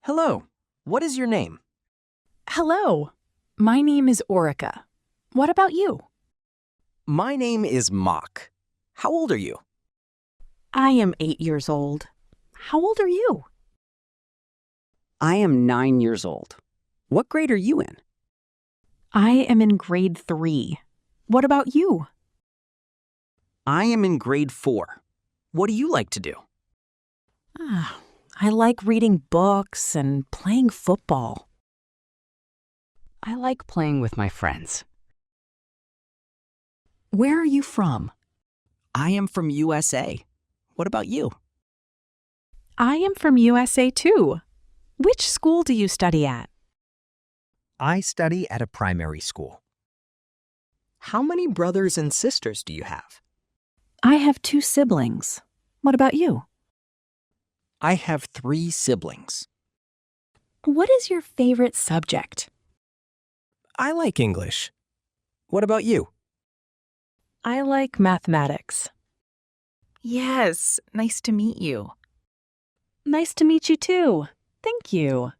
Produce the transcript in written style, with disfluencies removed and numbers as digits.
Hello. What is your name? Hello. My name is Orica. What about you? My name is Mock. How old are you? I am 8 years old. How old are you? I am 9 years old. What grade are you in? I am in grade 3. What about you? I am in grade 4. What do you like to do? I like reading books and playing football. I like playing with my friends. Where are you from? I am from USA. What about you? I am from USA too. Which school do you study at? I study at a primary school. How many brothers and sisters do you have? I have 2 siblings. What about you? I have 3 siblings. What is your favorite subject? I like English. What about you? I like mathematics. Yes, nice to meet you. Nice to meet you too. Thank you.